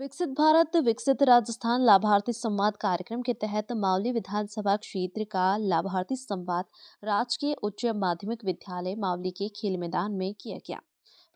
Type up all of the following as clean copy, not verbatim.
विकसित भारत विकसित राजस्थान लाभार्थी संवाद कार्यक्रम के तहत मावली विधानसभा क्षेत्र का लाभार्थी संवाद राजकीय उच्च माध्यमिक विद्यालय मावली के खेल मैदान में किया गया।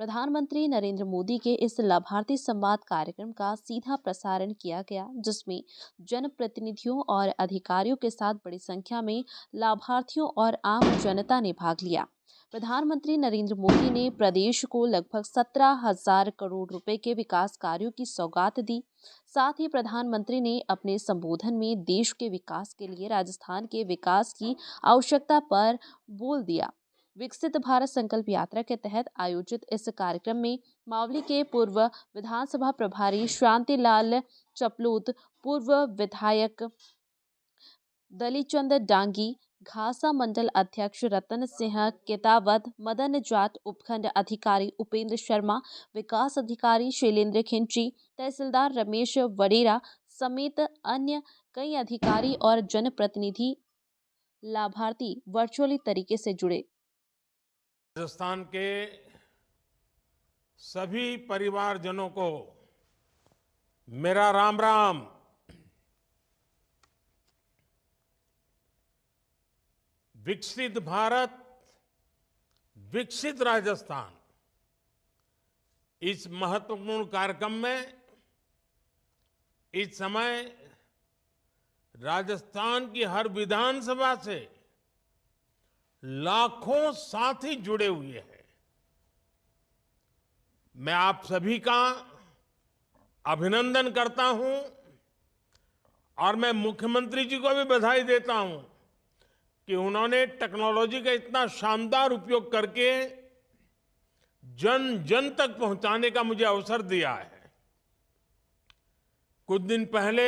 प्रधानमंत्री नरेंद्र मोदी के इस लाभार्थी संवाद कार्यक्रम का सीधा प्रसारण किया गया, जिसमें जनप्रतिनिधियों और अधिकारियों के साथ बड़ी संख्या में लाभार्थियों और आम जनता ने भाग लिया। प्रधानमंत्री नरेंद्र मोदी ने प्रदेश को लगभग 17,000 करोड़ रुपए के विकास कार्यों की सौगात दी। साथ ही प्रधानमंत्री ने अपने संबोधन में देश के विकास के लिए राजस्थान के विकास की आवश्यकता पर बोल दिया। विकसित भारत संकल्प यात्रा के तहत आयोजित इस कार्यक्रम में मावली के पूर्व विधानसभा प्रभारी शांतिलाल चपलूत, पूर्व विधायक दलीचंद डांगी, घासा मंडल अध्यक्ष रतन सिंह केतावत, मदन जाट उपखंड अधिकारी उपेंद्र शर्मा, विकास अधिकारी शैलेंद्र खिंची, तहसीलदार रमेश वडेरा समेत अन्य कई अधिकारी और जनप्रतिनिधि लाभार्थी वर्चुअली तरीके से जुड़े। राजस्थान के सभी परिवारजनों को मेरा राम राम। विकसित भारत विकसित राजस्थान इस महत्वपूर्ण कार्यक्रम में इस समय राजस्थान की हर विधानसभा से लाखों साथी जुड़े हुए हैं। मैं आप सभी का अभिनंदन करता हूं और मैं मुख्यमंत्री जी को भी बधाई देता हूं कि उन्होंने टेक्नोलॉजी का इतना शानदार उपयोग करके जन जन तक पहुंचाने का मुझे अवसर दिया है। कुछ दिन पहले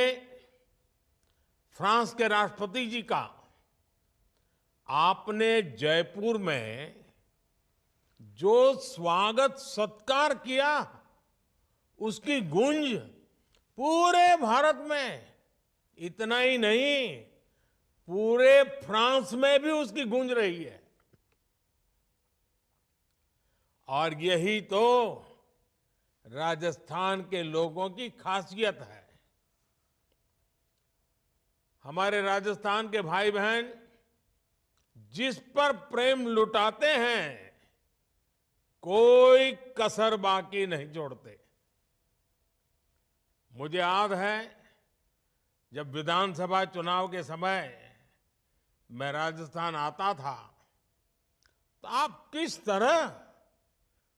फ्रांस के राष्ट्रपति जी का आपने जयपुर में जो स्वागत सत्कार किया, उसकी गूंज पूरे भारत में, इतना ही नहीं पूरे फ्रांस में भी उसकी गूंज रही है। और यही तो राजस्थान के लोगों की खासियत है। हमारे राजस्थान के भाई बहन जिस पर प्रेम लुटाते हैं, कोई कसर बाकी नहीं छोड़ते। मुझे याद है जब विधानसभा चुनाव के समय मैं राजस्थान आता था तो आप किस तरह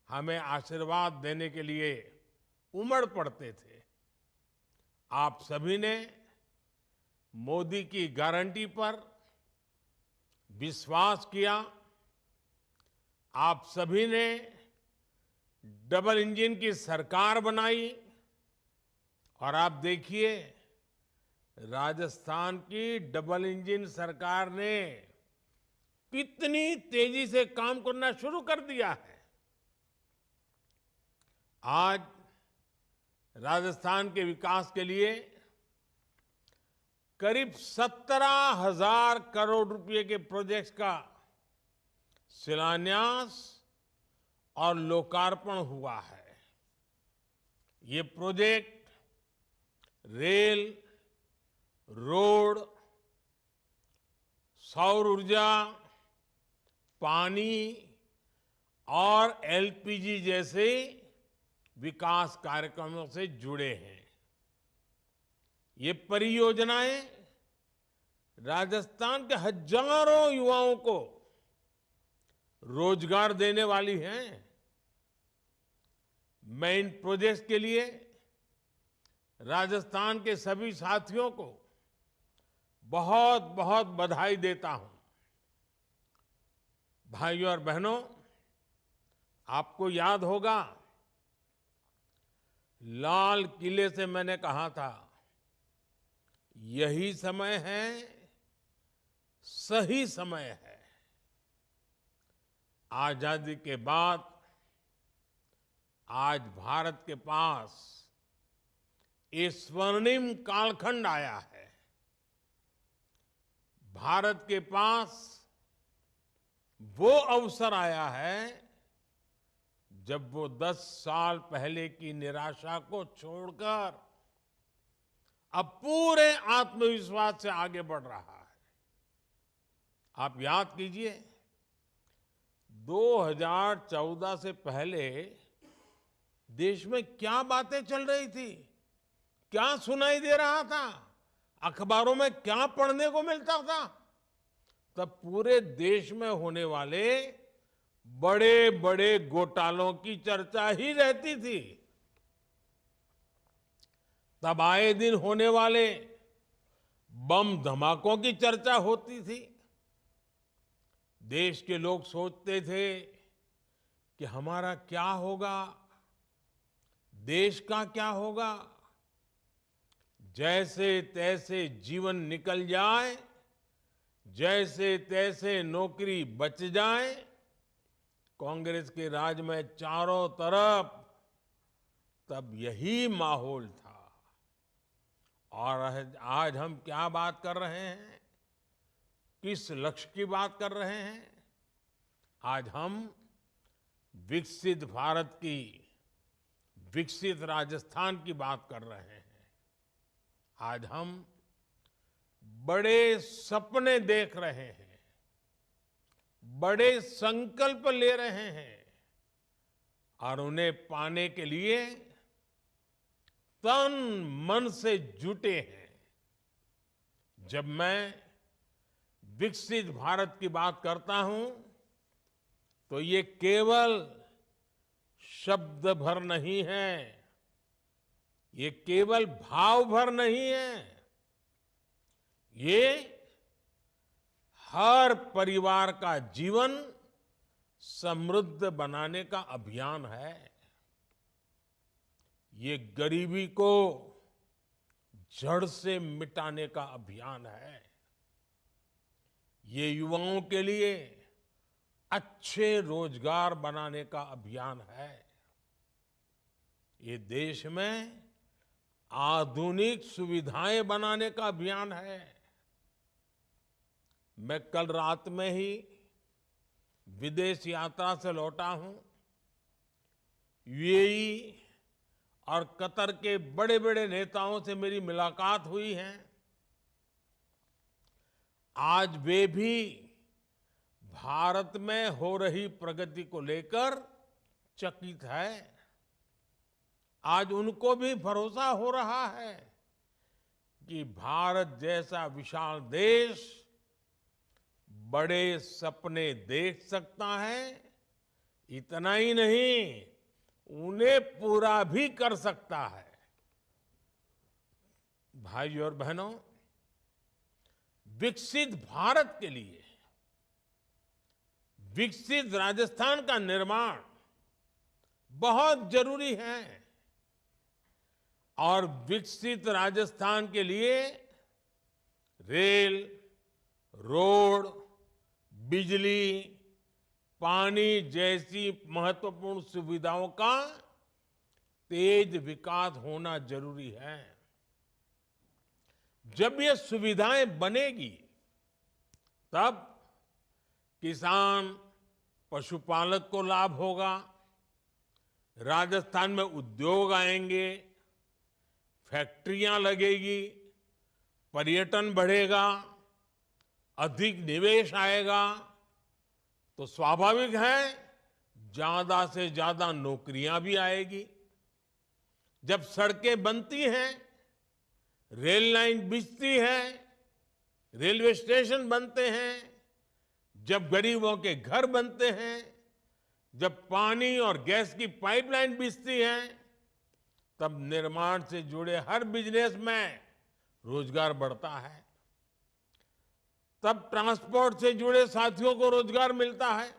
हमें आशीर्वाद देने के लिए उमड़ पड़ते थे। आप सभी ने मोदी की गारंटी पर विश्वास किया। आप सभी ने डबल इंजन की सरकार बनाई और आप देखिए राजस्थान की डबल इंजन सरकार ने कितनी तेजी से काम करना शुरू कर दिया है। आज राजस्थान के विकास के लिए करीब 17,000 करोड़ रुपए के प्रोजेक्ट्स का शिलान्यास और लोकार्पण हुआ है। ये प्रोजेक्ट रेल, रोड, सौर ऊर्जा, पानी और एलपीजी जैसे विकास कार्यक्रमों से जुड़े हैं। ये परियोजनाएं राजस्थान के हजारों युवाओं को रोजगार देने वाली हैं। मैं इन प्रोजेक्ट्स के लिए राजस्थान के सभी साथियों को बहुत बहुत बधाई देता हूं। भाइयों और बहनों, आपको याद होगा लाल किले से मैंने कहा था, यही समय है, सही समय है। आजादी के बाद आज भारत के पास ये स्वर्णिम कालखंड आया है। भारत के पास वो अवसर आया है जब वो 10 साल पहले की निराशा को छोड़कर अब पूरे आत्मविश्वास से आगे बढ़ रहा है। आप याद कीजिए, 2014 से पहले देश में क्या बातें चल रही थी, क्या सुनाई दे रहा था, अखबारों में क्या पढ़ने को मिलता था। तब पूरे देश में होने वाले बड़े बड़े घोटालों की चर्चा ही रहती थी। तब आए दिन होने वाले बम धमाकों की चर्चा होती थी। देश के लोग सोचते थे कि हमारा क्या होगा, देश का क्या होगा। जैसे तैसे जीवन निकल जाए, जैसे तैसे नौकरी बच जाए। कांग्रेस के राज में चारों तरफ तब यही माहौल था। और आज हम क्या बात कर रहे हैं, किस लक्ष्य की बात कर रहे हैं? आज हम विकसित भारत की, विकसित राजस्थान की बात कर रहे हैं। आज हम बड़े सपने देख रहे हैं, बड़े संकल्प ले रहे हैं और उन्हें पाने के लिए तन मन से जुटे हैं। जब मैं विकसित भारत की बात करता हूं तो ये केवल शब्द भर नहीं है, ये केवल भाव भर नहीं है। ये हर परिवार का जीवन समृद्ध बनाने का अभियान है। ये गरीबी को जड़ से मिटाने का अभियान है। ये युवाओं के लिए अच्छे रोजगार बनाने का अभियान है। ये देश में आधुनिक सुविधाएं बनाने का अभियान है। मैं कल रात में ही विदेश यात्रा से लौटा हूं। यूएई और कतर के बड़े बड़े नेताओं से मेरी मुलाकात हुई है। आज वे भी भारत में हो रही प्रगति को लेकर चकित है। आज उनको भी भरोसा हो रहा है कि भारत जैसा विशाल देश बड़े सपने देख सकता है। इतना ही नहीं, उन्हें पूरा भी कर सकता है। भाइयों और बहनों, विकसित भारत के लिए विकसित राजस्थान का निर्माण बहुत जरूरी है। और विकसित राजस्थान के लिए रेल, रोड, बिजली, पानी जैसी महत्वपूर्ण सुविधाओं का तेज विकास होना जरूरी है। जब ये सुविधाएं बनेगी, तब किसान, पशुपालक को लाभ होगा, राजस्थान में उद्योग आएंगे, फैक्ट्रियां लगेगी, पर्यटन बढ़ेगा, अधिक निवेश आएगा, तो स्वाभाविक है ज्यादा से ज्यादा नौकरियां भी आएगी। जब सड़कें बनती हैं, रेल लाइन बिछती है, रेलवे स्टेशन बनते हैं, जब गरीबों के घर बनते हैं, जब पानी और गैस की पाइपलाइन बिछती है, तब निर्माण से जुड़े हर बिजनेस में रोजगार बढ़ता है। तब ट्रांसपोर्ट से जुड़े साथियों को रोजगार मिलता है।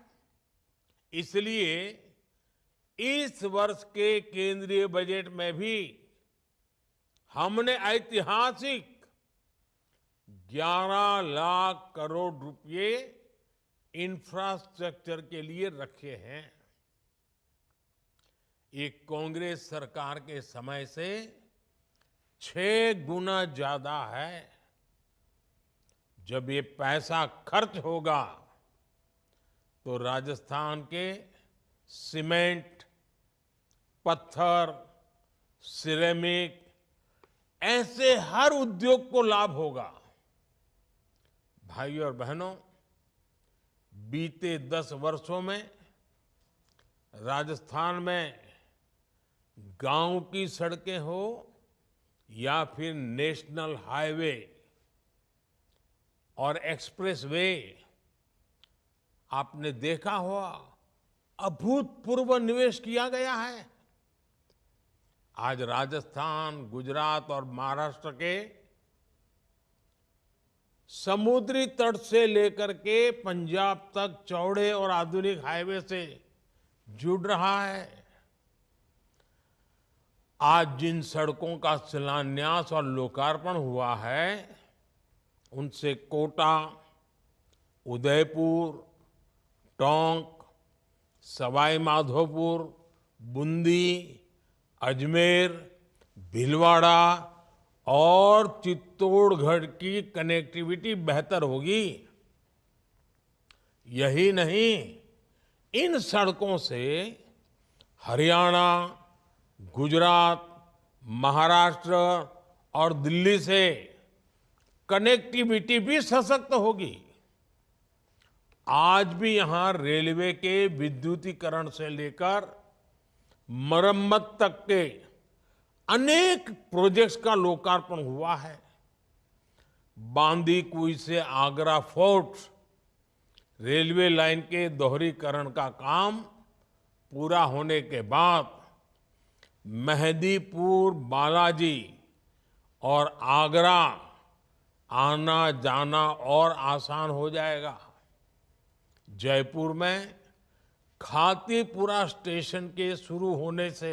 इसलिए इस वर्ष के केंद्रीय बजट में भी हमने ऐतिहासिक 11 लाख करोड़ रुपए इंफ्रास्ट्रक्चर के लिए रखे हैं। ये कांग्रेस सरकार के समय से 6 गुना ज्यादा है। जब ये पैसा खर्च होगा तो राजस्थान के सीमेंट, पत्थर, सिरेमिक, ऐसे हर उद्योग को लाभ होगा। भाइयों और बहनों, बीते 10 वर्षों में राजस्थान में गांव की सड़कें हो या फिर नेशनल हाईवे और एक्सप्रेसवे, आपने देखा होगा अभूतपूर्व निवेश किया गया है। आज राजस्थान, गुजरात और महाराष्ट्र के समुद्री तट से लेकर के पंजाब तक चौड़े और आधुनिक हाईवे से जुड़ रहा है। आज जिन सड़कों का शिलान्यास और लोकार्पण हुआ है, उनसे कोटा, उदयपुर, टोंक, सवाई माधोपुर, बूंदी, अजमेर, भीलवाड़ा और चित्तौड़गढ़ की कनेक्टिविटी बेहतर होगी। यही नहीं, इन सड़कों से हरियाणा, गुजरात, महाराष्ट्र और दिल्ली से कनेक्टिविटी भी सशक्त होगी। आज भी यहां रेलवे के विद्युतीकरण से लेकर मरम्मत तक के अनेक प्रोजेक्ट्स का लोकार्पण हुआ है। बांदीकुई से आगरा फोर्ट रेलवे लाइन के दोहरीकरण का काम पूरा होने के बाद मेहंदीपुर, बालाजी और आगरा आना जाना और आसान हो जाएगा। जयपुर में खातीपुरा स्टेशन के शुरू होने से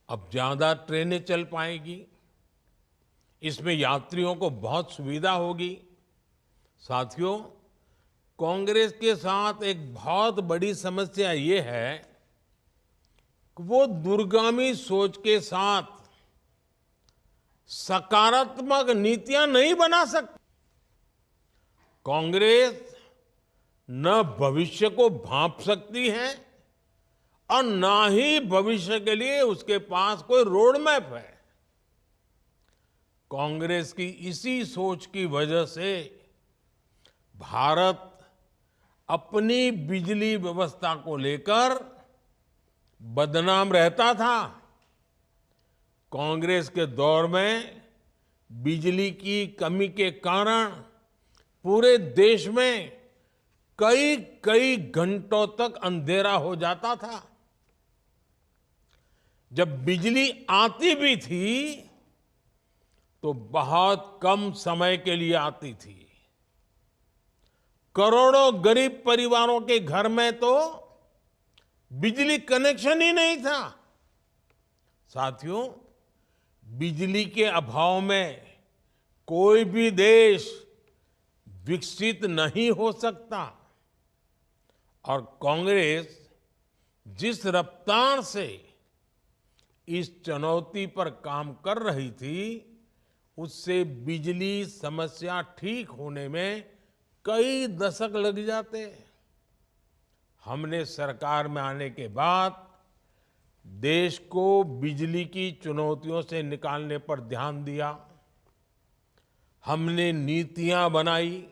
अब ज्यादा ट्रेनें चल पाएंगी। इसमें यात्रियों को बहुत सुविधा होगी। साथियों, कांग्रेस के साथ एक बहुत बड़ी समस्या ये है कि वो दूरगामी सोच के साथ सकारात्मक नीतियां नहीं बना सकती। कांग्रेस न भविष्य को भांप सकती है और ना ही भविष्य के लिए उसके पास कोई रोड मैप है। कांग्रेस की इसी सोच की वजह से भारत अपनी बिजली व्यवस्था को लेकर बदनाम रहता था। कांग्रेस के दौर में बिजली की कमी के कारण पूरे देश में कई कई घंटों तक अंधेरा हो जाता था। जब बिजली आती भी थी तो बहुत कम समय के लिए आती थी। करोड़ों गरीब परिवारों के घर में तो बिजली कनेक्शन ही नहीं था। साथियों, बिजली के अभाव में कोई भी देश विकसित नहीं हो सकता। और कांग्रेस जिस रफ्तार से इस चुनौती पर काम कर रही थी, उससे बिजली समस्या ठीक होने में कई दशक लग जाते। हमने सरकार में आने के बाद देश को बिजली की चुनौतियों से निकालने पर ध्यान दिया। हमने नीतियां बनाई,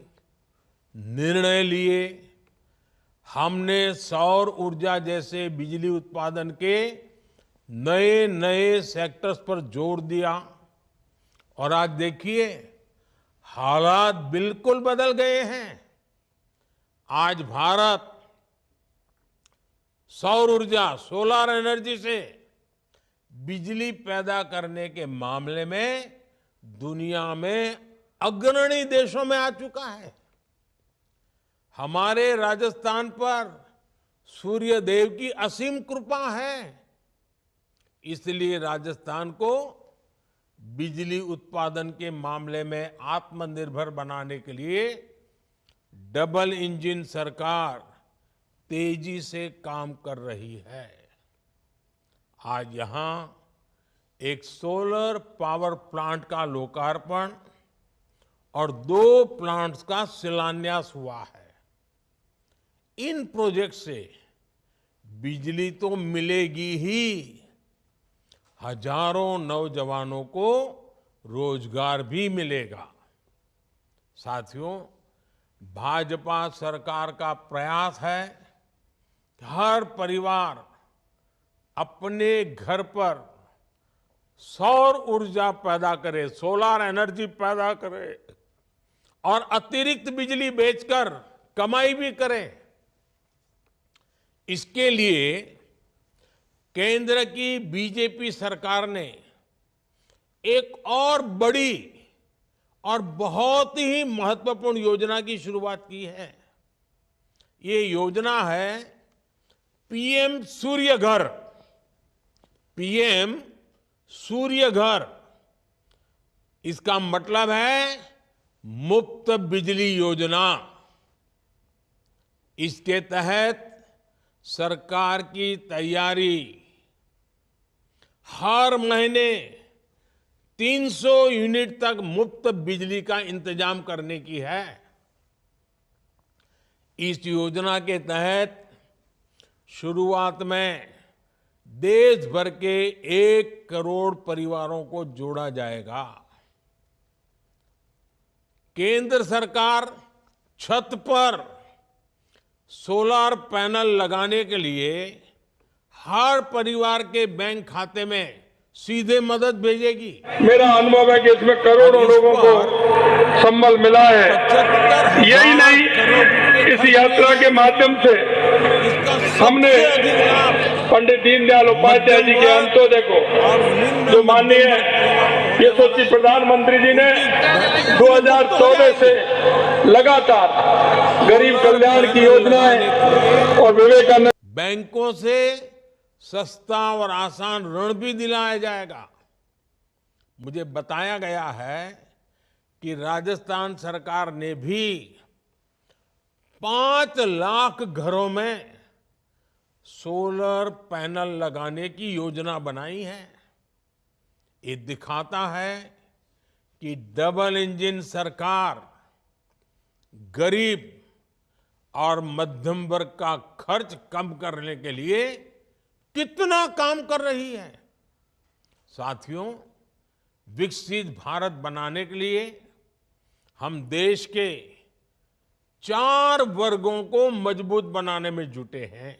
निर्णय लिए। हमने सौर ऊर्जा जैसे बिजली उत्पादन के नए नए सेक्टर्स पर जोर दिया। और आज देखिए, हालात बिल्कुल बदल गए हैं। आज भारत सौर ऊर्जा, सोलर एनर्जी से बिजली पैदा करने के मामले में दुनिया में अग्रणी देशों में आ चुका है। हमारे राजस्थान पर सूर्य देव की असीम कृपा है। इसलिए राजस्थान को बिजली उत्पादन के मामले में आत्मनिर्भर बनाने के लिए डबल इंजन सरकार तेजी से काम कर रही है। आज यहां एक सोलर पावर प्लांट का लोकार्पण और 2 प्लांट्स का शिलान्यास हुआ है। इन प्रोजेक्ट से बिजली तो मिलेगी ही, हजारों नौजवानों को रोजगार भी मिलेगा। साथियों, भाजपा सरकार का प्रयास है कि हर परिवार अपने घर पर सौर ऊर्जा पैदा करे, सोलर एनर्जी पैदा करे और अतिरिक्त बिजली बेचकर कमाई भी करे। इसके लिए केंद्र की बीजेपी सरकार ने एक और बड़ी और बहुत ही महत्वपूर्ण योजना की शुरुआत की है। ये योजना है पीएम सूर्य घर। पीएम सूर्य घर, इसका मतलब है मुफ्त बिजली योजना। इसके तहत सरकार की तैयारी हर महीने 300 यूनिट तक मुफ्त बिजली का इंतजाम करने की है। इस योजना के तहत शुरुआत में देश भर के 1 करोड़ परिवारों को जोड़ा जाएगा। केंद्र सरकार छत पर सोलर पैनल लगाने के लिए हर परिवार के बैंक खाते में सीधे मदद भेजेगी। मेरा अनुभव है कि इसमें करोड़ों लोगों को संबल मिला है। यही नहीं, इस यात्रा के माध्यम से हमने पंडित दीनदयाल उपाध्याय जी के अंत्योदय को, जो माननीय यशस्वी प्रधानमंत्री जी ने 2014 से लगातार गरीब कल्याण की योजनाएं और विवेकानंद बैंकों से सस्ता और आसान ऋण भी दिलाया जाएगा। मुझे बताया गया है कि राजस्थान सरकार ने भी 5 लाख घरों में सोलर पैनल लगाने की योजना बनाई है। ये दिखाता है कि डबल इंजन सरकार गरीब और मध्यम वर्ग का खर्च कम करने के लिए कितना काम कर रही है। साथियों, विकसित भारत बनाने के लिए हम देश के 4 वर्गों को मजबूत बनाने में जुटे हैं।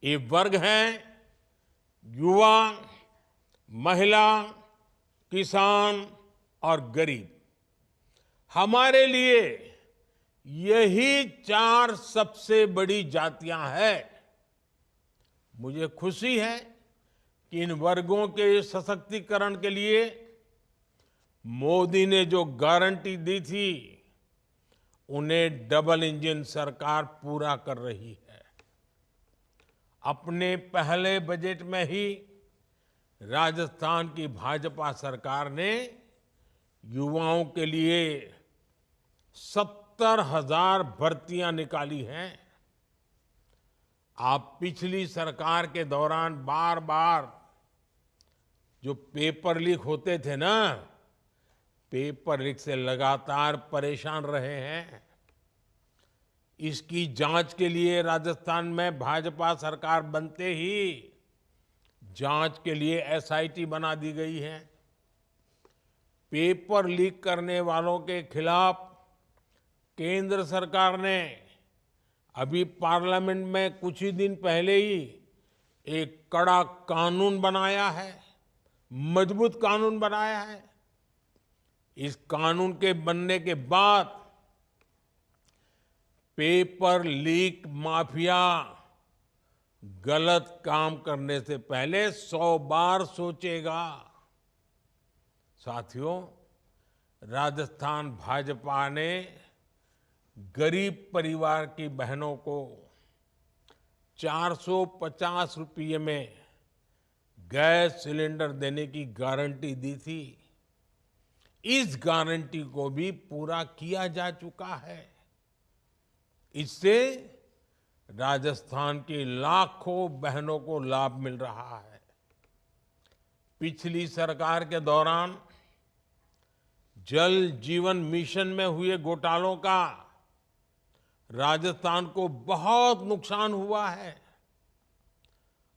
ये वर्ग हैं युवा, महिला, किसान और गरीब। हमारे लिए यही 4 सबसे बड़ी जातियां हैं। मुझे खुशी है कि इन वर्गों के सशक्तिकरण के लिए मोदी ने जो गारंटी दी थी, उन्हें डबल इंजन सरकार पूरा कर रही है। अपने पहले बजट में ही राजस्थान की भाजपा सरकार ने युवाओं के लिए 70,000 भर्तियां निकाली हैं। आप पिछली सरकार के दौरान बार बार जो पेपर लीक होते थे ना, पेपर लीक से लगातार परेशान रहे हैं। इसकी जांच के लिए राजस्थान में भाजपा सरकार बनते ही जांच के लिए एसआईटी बना दी गई है। पेपर लीक करने वालों के खिलाफ केंद्र सरकार ने अभी पार्लियामेंट में कुछ ही दिन पहले ही एक कड़ा कानून बनाया है, मजबूत कानून बनाया है। इस कानून के बनने के बाद पेपर लीक माफिया गलत काम करने से पहले 100 बार सोचेगा। साथियों, राजस्थान भाजपा ने गरीब परिवार की बहनों को 450 रुपये में गैस सिलेंडर देने की गारंटी दी थी। इस गारंटी को भी पूरा किया जा चुका है। इससे राजस्थान की लाखों बहनों को लाभ मिल रहा है। पिछली सरकार के दौरान जल जीवन मिशन में हुए घोटालों का राजस्थान को बहुत नुकसान हुआ है।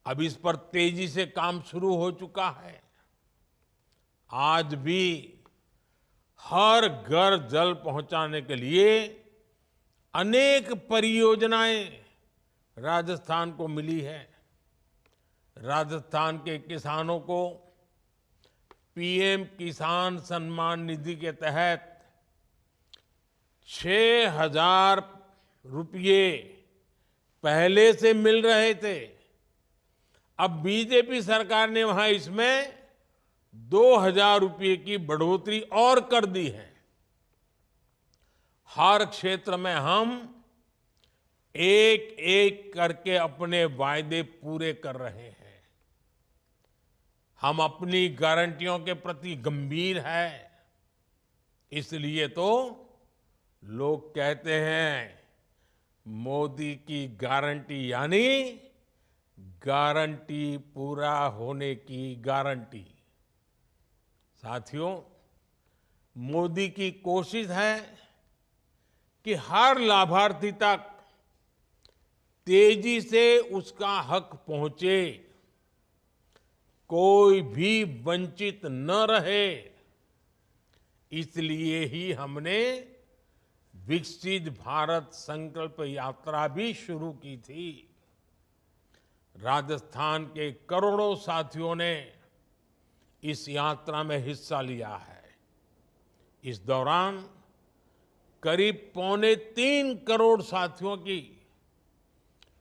अब इस पर तेजी से काम शुरू हो चुका है। आज भी हर घर जल पहुंचाने के लिए अनेक परियोजनाएं राजस्थान को मिली है। राजस्थान के किसानों को पीएम किसान सम्मान निधि के तहत 6,000 रुपये पहले से मिल रहे थे। अब बीजेपी सरकार ने वहां इसमें 2,000 रुपये की बढ़ोतरी और कर दी है। हर क्षेत्र में हम एक एक करके अपने वायदे पूरे कर रहे हैं। हम अपनी गारंटियों के प्रति गंभीर हैं। इसलिए तो लोग कहते हैं मोदी की गारंटी यानी गारंटी पूरा होने की गारंटी। साथियों, मोदी की कोशिश है कि हर लाभार्थी तक तेजी से उसका हक पहुंचे, कोई भी वंचित न रहे। इसलिए ही हमने विकसित भारत संकल्प यात्रा भी शुरू की थी। राजस्थान के करोड़ों साथियों ने इस यात्रा में हिस्सा लिया है। इस दौरान करीब 2.25 करोड़ साथियों की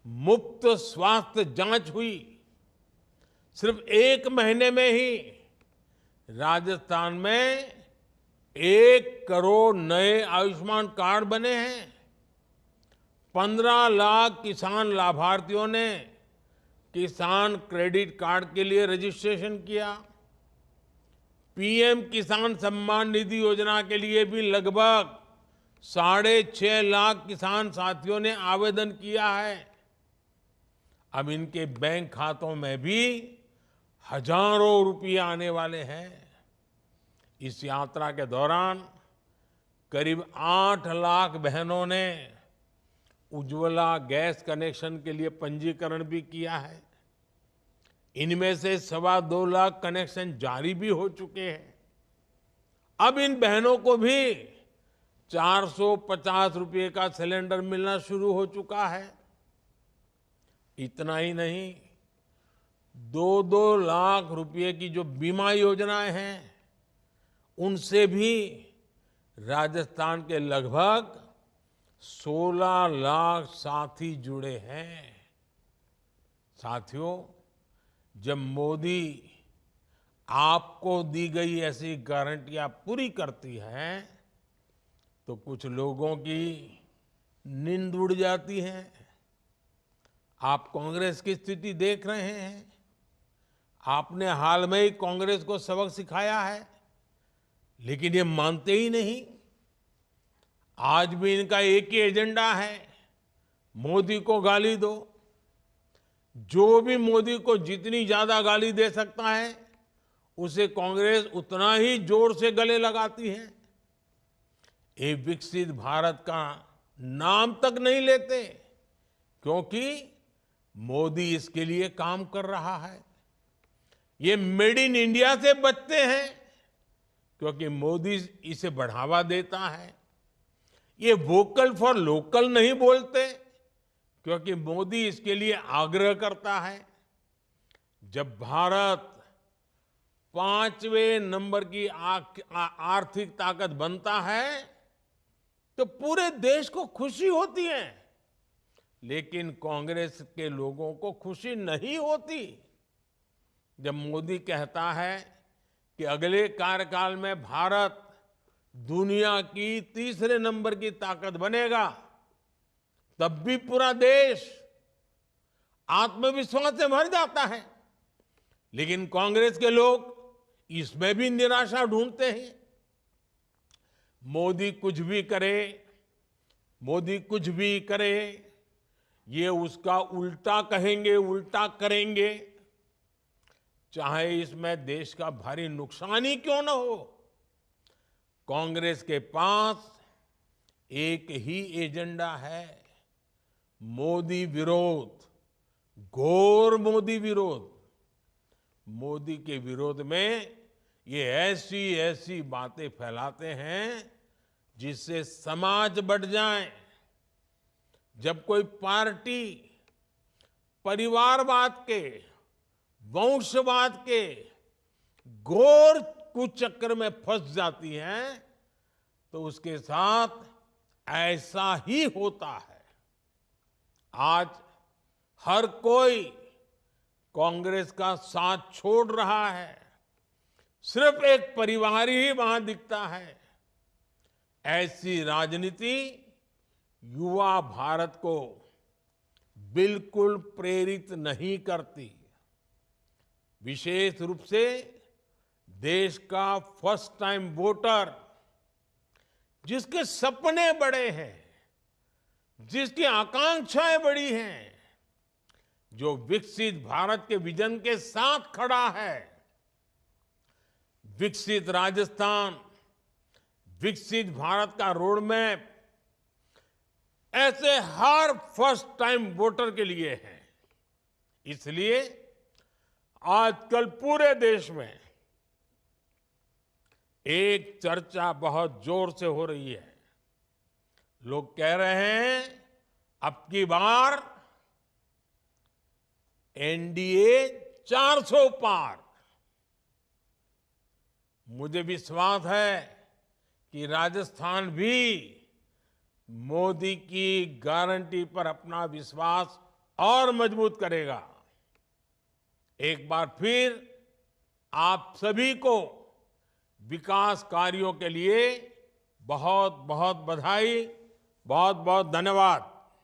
मुफ्त स्वास्थ्य जांच हुई। सिर्फ 1 महीने में ही राजस्थान में 1 करोड़ नए आयुष्मान कार्ड बने हैं। 15 लाख किसान लाभार्थियों ने किसान क्रेडिट कार्ड के लिए रजिस्ट्रेशन किया। पीएम किसान सम्मान निधि योजना के लिए भी लगभग 6.5 लाख किसान साथियों ने आवेदन किया है। अब इनके बैंक खातों में भी हजारों रुपये आने वाले हैं। इस यात्रा के दौरान करीब 8 लाख बहनों ने उज्ज्वला गैस कनेक्शन के लिए पंजीकरण भी किया है। इनमें से 2.25 लाख कनेक्शन जारी भी हो चुके हैं। अब इन बहनों को भी 450 रुपये का सिलेंडर मिलना शुरू हो चुका है। इतना ही नहीं, 2-2 लाख रुपये की जो बीमा योजनाएं हैं, उनसे भी राजस्थान के लगभग 16 लाख साथी जुड़े हैं। साथियों, जब मोदी आपको दी गई ऐसी गारंटियां पूरी करती है तो कुछ लोगों की नींद उड़ जाती है। आप कांग्रेस की स्थिति देख रहे हैं। आपने हाल में ही कांग्रेस को सबक सिखाया है, लेकिन ये मानते ही नहीं। आज भी इनका एक ही एजेंडा है, मोदी को गाली दो। जो भी मोदी को जितनी ज्यादा गाली दे सकता है, उसे कांग्रेस उतना ही जोर से गले लगाती है। ये विकसित भारत का नाम तक नहीं लेते, क्योंकि मोदी इसके लिए काम कर रहा है। ये मेड इन इंडिया से बचते हैं, क्योंकि मोदी इसे बढ़ावा देता है। ये वोकल फॉर लोकल नहीं बोलते, क्योंकि मोदी इसके लिए आग्रह करता है। जब भारत 5वें नंबर की आर्थिक ताकत बनता है तो पूरे देश को खुशी होती है, लेकिन कांग्रेस के लोगों को खुशी नहीं होती। जब मोदी कहता है कि अगले कार्यकाल में भारत दुनिया की 3रे नंबर की ताकत बनेगा, तब भी पूरा देश आत्मविश्वास से भर जाता है। लेकिन कांग्रेस के लोग इसमें भी निराशा ढूंढते हैं। मोदी कुछ भी करे, मोदी कुछ भी करे, ये उसका उल्टा कहेंगे, उल्टा करेंगे, चाहे इसमें देश का भारी नुकसान ही क्यों न हो। कांग्रेस के पास एक ही एजेंडा है, मोदी विरोध, घोर मोदी विरोध, मोदी के विरोध में ये ऐसी ऐसी बातें फैलाते हैं जिससे समाज बढ़ जाए। जब कोई पार्टी परिवारवाद के, वंशवाद के घोर कुचक्र में फंस जाती है तो उसके साथ ऐसा ही होता है। आज हर कोई कांग्रेस का साथ छोड़ रहा है, सिर्फ एक परिवार ही वहां दिखता है। ऐसी राजनीति युवा भारत को बिल्कुल प्रेरित नहीं करती। विशेष रूप से देश का फर्स्ट टाइम वोटर, जिसके सपने बड़े हैं, जिसकी आकांक्षाएं बड़ी हैं, जो विकसित भारत के विजन के साथ खड़ा है। विकसित राजस्थान, विकसित भारत का रोड मैप ऐसे हर फर्स्ट टाइम वोटर के लिए है। इसलिए आजकल पूरे देश में एक चर्चा बहुत जोर से हो रही है। लोग कह रहे हैं अब की बार एनडीए 400 पार। मुझे विश्वास है कि राजस्थान भी मोदी की गारंटी पर अपना विश्वास और मजबूत करेगा। एक बार फिर आप सभी को विकास कार्यों के लिए बहुत बहुत बधाई, बहुत बहुत धन्यवाद।